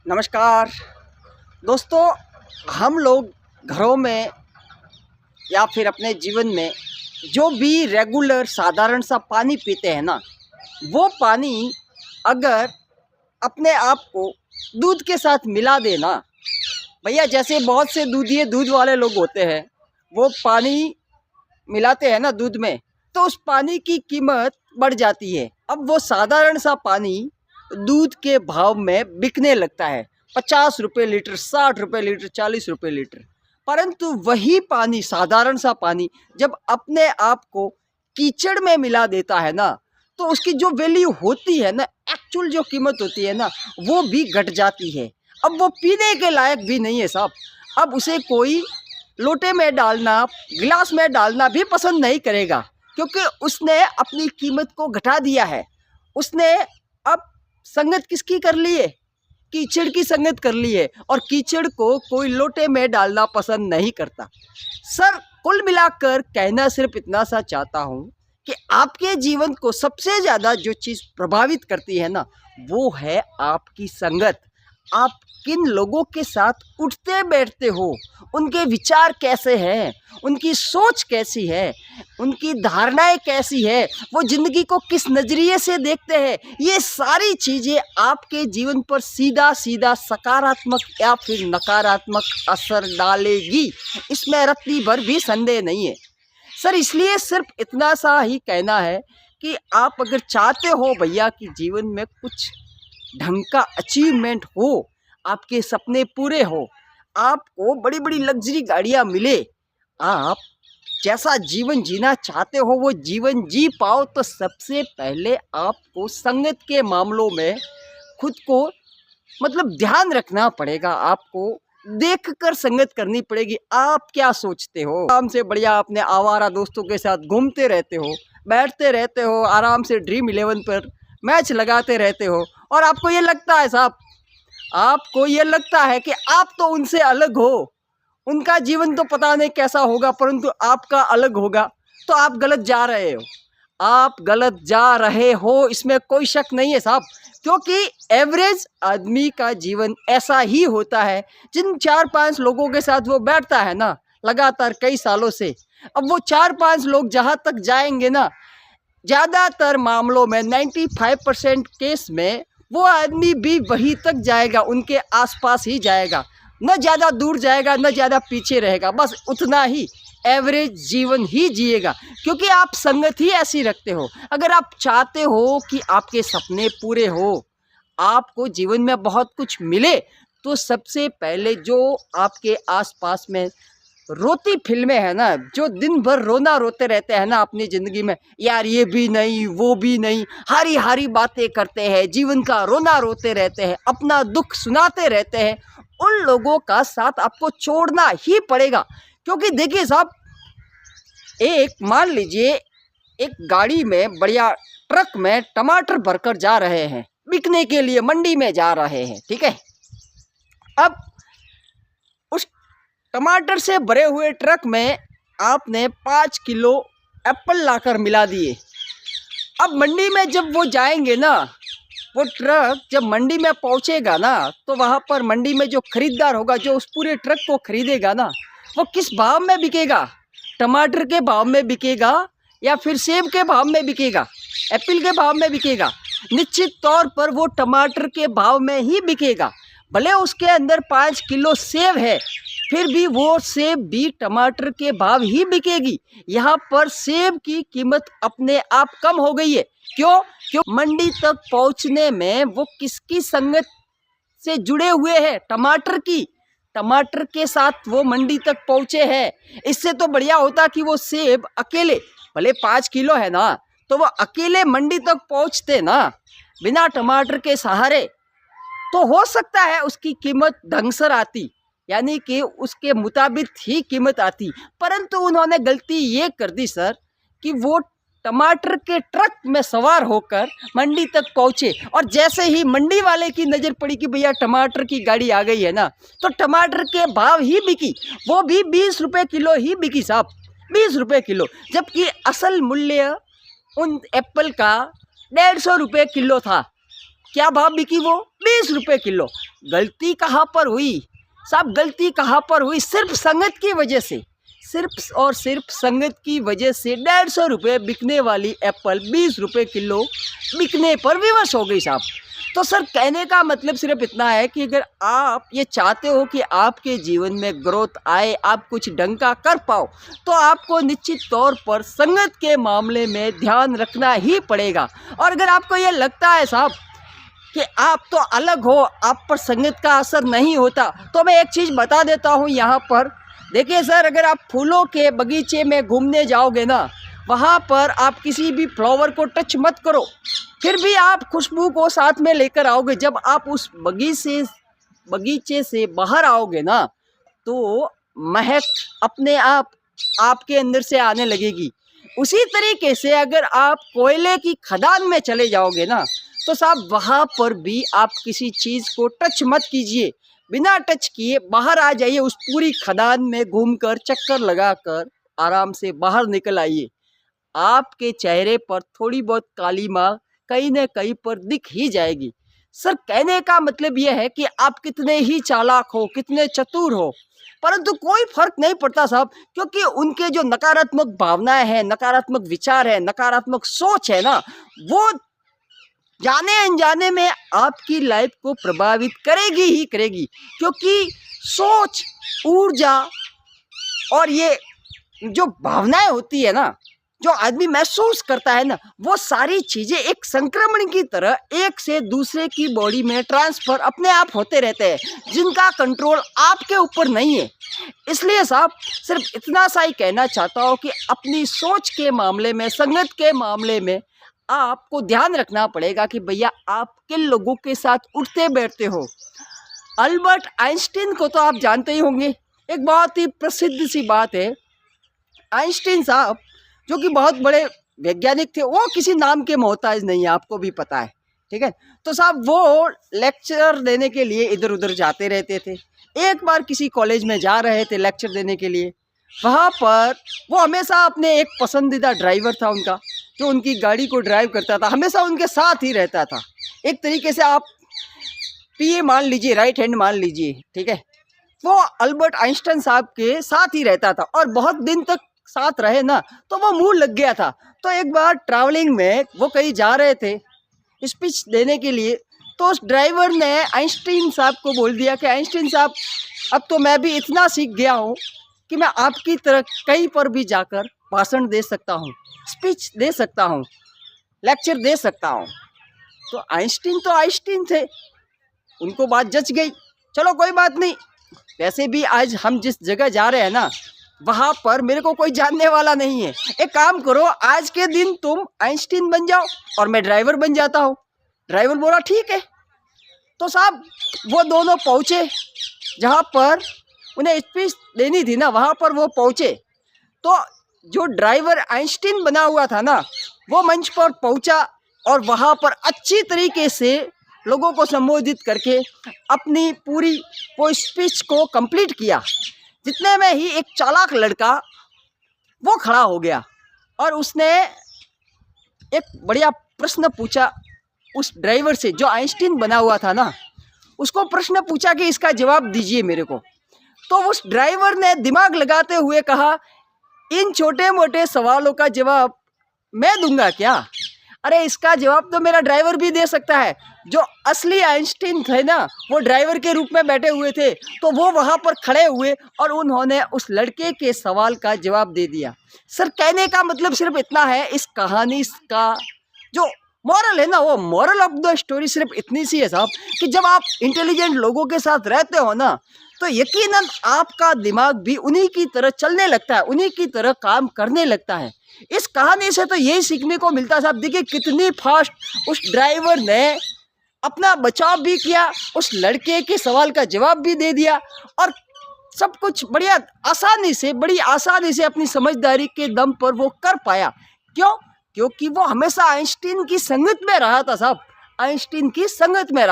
नमस्कार दोस्तों, हम लोग घरों में या फिर अपने जीवन में जो भी रेगुलर साधारण सा पानी पीते हैं ना, वो पानी अगर अपने आप को दूध के साथ मिला देना, भैया जैसे बहुत से दूध वाले लोग होते हैं, वो पानी मिलाते हैं ना दूध में, तो उस पानी की कीमत बढ़ जाती है। अब वो साधारण सा पानी दूध के भाव में बिकने लगता है, 50 रुपये लीटर, 60 रुपये लीटर, 40 रुपये लीटर। परंतु वही पानी, साधारण सा पानी, जब अपने आप को कीचड़ में मिला देता है ना, तो उसकी जो वैल्यू होती है ना, एक्चुअल जो कीमत होती है ना, वो भी घट जाती है। अब वो पीने के लायक भी नहीं है साहब। अब उसे कोई लोटे में डालना, गिलास में डालना भी पसंद नहीं करेगा, क्योंकि उसने अपनी कीमत को घटा दिया है। उसने अब संगत किसकी कर ली है? कीचड़ की संगत कर ली है, और कीचड़ को कोई लोटे में डालना पसंद नहीं करता। सर, कुल मिलाकर कहना सिर्फ इतना सा चाहता हूँ कि आपके जीवन को सबसे ज़्यादा जो चीज़ प्रभावित करती है ना, वो है आपकी संगत। आप किन लोगों के साथ उठते बैठते हो, उनके विचार कैसे हैं, उनकी सोच कैसी है, उनकी धारणाएं कैसी है, वो ज़िंदगी को किस नज़रिए से देखते हैं, ये सारी चीज़ें आपके जीवन पर सीधा सीधा सकारात्मक या फिर नकारात्मक असर डालेगी। इसमें रत्ती भर भी संदेह नहीं है सर। इसलिए सिर्फ इतना सा ही कहना है कि आप अगर चाहते हो भैया कि जीवन में कुछ ढंग का अचीवमेंट हो, आपके सपने पूरे हो, आपको बड़ी बड़ी लग्जरी गाड़ियाँ मिले, आप जैसा जीवन जीना चाहते हो वो जीवन जी पाओ, तो सबसे पहले आपको संगत के मामलों में खुद को ध्यान रखना पड़ेगा। आपको देख कर संगत करनी पड़ेगी। आप क्या सोचते हो? आराम से बढ़िया अपने आवारा दोस्तों के साथ घूमते रहते हो, बैठते रहते हो, आराम से ड्रीम 11 पर मैच लगाते रहते हो, और आपको ये लगता है साहब, आपको ये लगता है कि आप तो उनसे अलग हो, उनका जीवन तो पता नहीं कैसा होगा, परंतु आपका अलग होगा। तो आप गलत जा रहे हो, आप गलत जा रहे हो, इसमें कोई शक नहीं है साहब। क्योंकि एवरेज आदमी का जीवन ऐसा ही होता है। जिन 4-5 लोगों के साथ वो बैठता है ना लगातार कई सालों से, अब वो 4-5 लोग जहाँ तक जाएंगे ना, ज़्यादातर मामलों में 95% केस में वो आदमी भी वहीं तक जाएगा, उनके आसपास ही जाएगा, न ज़्यादा दूर जाएगा न ज़्यादा पीछे रहेगा, बस उतना ही एवरेज जीवन ही जिएगा। क्योंकि आप संगत ही ऐसी रखते हो। अगर आप चाहते हो कि आपके सपने पूरे हो, आपको जीवन में बहुत कुछ मिले, तो सबसे पहले जो आपके आसपास में रोती फिल्में हैं ना, जो दिन भर रोना रोते रहते हैं ना अपनी ज़िंदगी में, यार ये भी नहीं वो भी नहीं, हारी हारी बातें करते हैं, जीवन का रोना रोते रहते हैं, अपना दुख सुनाते रहते हैं, उन लोगों का साथ आपको छोड़ना ही पड़ेगा। क्योंकि देखिए साहब, एक मान लीजिए एक गाड़ी में बढ़िया ट्रक में टमाटर भरकर जा रहे हैं, बिकने के लिए मंडी में जा रहे हैं, ठीक है। अब उस टमाटर से भरे हुए ट्रक में आपने 5 किलो एप्पल लाकर मिला दिए। अब मंडी में जब वो जाएंगे ना, वो ट्रक जब मंडी में पहुंचेगा ना, तो वहाँ पर मंडी में जो खरीदार होगा, जो उस पूरे ट्रक को खरीदेगा ना, वो किस भाव में बिकेगा? टमाटर के भाव में बिकेगा या फिर सेब के भाव में बिकेगा, एप्पल के भाव में बिकेगा? निश्चित तौर पर वो टमाटर के भाव में ही बिकेगा। भले उसके अंदर 5 किलो सेब है, फिर भी वो सेब भी टमाटर के भाव ही बिकेगी। यहाँ पर सेब की कीमत अपने आप कम हो गई है। क्यों? मंडी तक पहुँचने में वो किसकी संगत से जुड़े हुए हैं? टमाटर की। टमाटर के साथ वो मंडी तक पहुँचे हैं। इससे तो बढ़िया होता कि वो सेब अकेले, भले 5 किलो है ना, तो वो अकेले मंडी तक पहुँचते ना, बिना टमाटर के सहारे, तो हो सकता है उसकी कीमत ढंग से आती, यानी कि उसके मुताबिक ही कीमत आती। परंतु उन्होंने गलती ये कर दी सर कि वो टमाटर के ट्रक में सवार होकर मंडी तक पहुँचे, और जैसे ही मंडी वाले की नज़र पड़ी कि भैया टमाटर की गाड़ी आ गई है ना, तो टमाटर के भाव ही बिकी, वो भी 20 रुपये किलो ही बिकी साहब, 20 रुपये किलो। जबकि असल मूल्य उन एप्पल का 150 रुपये किलो था। क्या भाव बिकी वो? 20 रुपये किलो। गलती कहाँ पर हुई साहब? गलती कहाँ पर हुई? सिर्फ संगत की वजह से, सिर्फ और सिर्फ संगत की वजह से 150 रुपये बिकने वाली एप्पल 20 रुपये किलो बिकने पर विवश हो गई साहब। तो सर कहने का मतलब सिर्फ इतना है कि अगर आप ये चाहते हो कि आपके जीवन में ग्रोथ आए, आप कुछ ढंग का कर पाओ, तो आपको निश्चित तौर पर संगत के मामले में ध्यान रखना ही पड़ेगा। और अगर आपको ये लगता है साहब कि आप तो अलग हो, आप पर संगत का असर नहीं होता, तो मैं एक चीज़ बता देता हूँ यहाँ पर। देखिए सर, अगर आप फूलों के बगीचे में घूमने जाओगे ना, वहाँ पर आप किसी भी फ्लावर को टच मत करो, फिर भी आप खुशबू को साथ में लेकर आओगे। जब आप उस बगीचे से बाहर आओगे ना, तो महक अपने आप आपके अंदर से आने लगेगी। उसी तरीके से अगर आप कोयले की खदान में चले जाओगे ना, तो साहब वहाँ पर भी आप किसी चीज़ को टच मत कीजिए, बिना टच किए बाहर आ जाइए। उस पूरी खदान में घूमकर चक्कर लगाकर आराम से बाहर निकल आइए। आपके चेहरे पर थोड़ी बहुत काली माँ कहीं न कहीं पर दिख ही जाएगी। सर कहने का मतलब यह है कि आप कितने ही चालाक हो, कितने चतुर हो, परंतु कोई फर्क नहीं पड़ता साहब, क्योंकि उनके जो नकारात्मक भावनाएं हैं, नकारात्मक विचार है, नकारात्मक सोच है ना, वो जाने अनजाने में आपकी लाइफ को प्रभावित करेगी ही करेगी। क्योंकि सोच, ऊर्जा और ये जो भावनाएं होती है ना, जो आदमी महसूस करता है ना, वो सारी चीज़ें एक संक्रमण की तरह एक से दूसरे की बॉडी में ट्रांसफ़र अपने आप होते रहते हैं, जिनका कंट्रोल आपके ऊपर नहीं है। इसलिए साहब सिर्फ इतना सा ही कहना चाहता हूँ कि अपनी सोच के मामले में, संगत के मामले में आपको ध्यान रखना पड़ेगा कि भैया आप किन लोगों के साथ उठते बैठते हो। अल्बर्ट आइंस्टीन को तो आप जानते ही होंगे, एक बहुत ही प्रसिद्ध सी बात है। आइंस्टीन साहब जो कि बहुत बड़े वैज्ञानिक थे, वो किसी नाम के मोहताज नहीं है, आपको भी पता है, ठीक है। तो साहब वो लेक्चर देने के लिए इधर उधर जाते रहते थे। एक बार किसी कॉलेज में जा रहे थे लेक्चर देने के लिए, वहाँ पर वो हमेशा अपने एक पसंदीदा ड्राइवर था उनका, जो उनकी गाड़ी को ड्राइव करता था, हमेशा उनके साथ ही रहता था। एक तरीके से आप पीए मान लीजिए, राइट हैंड मान लीजिए, ठीक है। वो अल्बर्ट आइंस्टाइन साहब के साथ ही रहता था और बहुत दिन तक साथ रहे ना, तो वो मुंह लग गया था। तो एक बार ट्रैवलिंग में वो कहीं जा रहे थे स्पीच देने के लिए, तो उस ड्राइवर ने आइंस्टीन साहब को बोल दिया कि आइंस्टीन साहब, अब तो मैं भी इतना सीख गया हूँ कि मैं आपकी तरह कहीं पर भी जाकर भाषण दे सकता हूँ, स्पीच दे सकता हूँ, लेक्चर दे सकता हूँ। तो आइंस्टीन थे, उनको बात जच गई। चलो कोई बात नहीं, वैसे भी आज हम जिस जगह जा रहे हैं ना, वहाँ पर मेरे को कोई जानने वाला नहीं है। एक काम करो, आज के दिन तुम आइंस्टीन बन जाओ और मैं ड्राइवर बन जाता हूँ। ड्राइवर बोला ठीक है। तो साहब वो दोनों पहुँचे जहाँ पर उन्हें स्पीच देनी थी ना, वहाँ पर वो पहुँचे। तो जो ड्राइवर आइंस्टीन बना हुआ था ना, वो मंच पर पहुँचा और वहाँ पर अच्छी तरीके से लोगों को संबोधित करके अपनी पूरी वो स्पीच को कंप्लीट किया। जितने में ही एक चालाक लड़का वो खड़ा हो गया और उसने एक बढ़िया प्रश्न पूछा उस ड्राइवर से, जो आइंस्टीन बना हुआ था ना, उसको प्रश्न पूछा कि इसका जवाब दीजिए मेरे को। तो उस ड्राइवर ने दिमाग लगाते हुए कहा, इन छोटे मोटे सवालों का जवाब मैं दूंगा क्या? अरे इसका जवाब तो मेरा ड्राइवर भी दे सकता है। जो असली आइंस्टीन थे ना, वो ड्राइवर के रूप में बैठे हुए थे, तो वो वहाँ पर खड़े हुए और उन्होंने उस लड़के के सवाल का जवाब दे दिया। सर कहने का मतलब सिर्फ इतना है, इस कहानी का जो मॉरल है ना, वो मॉरल ऑफ द स्टोरी सिर्फ इतनी सी है साहब, कि जब आप इंटेलिजेंट लोगों के साथ रहते हो ना, तो यकीनन आपका दिमाग भी उन्हीं की तरह चलने लगता है, उन्हीं की तरह काम करने लगता है। इस कहानी से तो यही सीखने को मिलता है साहब। देखिए कितनी फास्ट उस ड्राइवर ने अपना बचाव भी किया, उस लड़के के सवाल का जवाब भी दे दिया और सब कुछ बढ़िया आसानी से, बड़ी आसानी से अपनी समझदारी के दम पर वो कर पाया। क्यों? क्योंकि वो हमेशा आइंस्टीन की संगत में रहा था साहब, आइंस्टीन की संगत में रहा।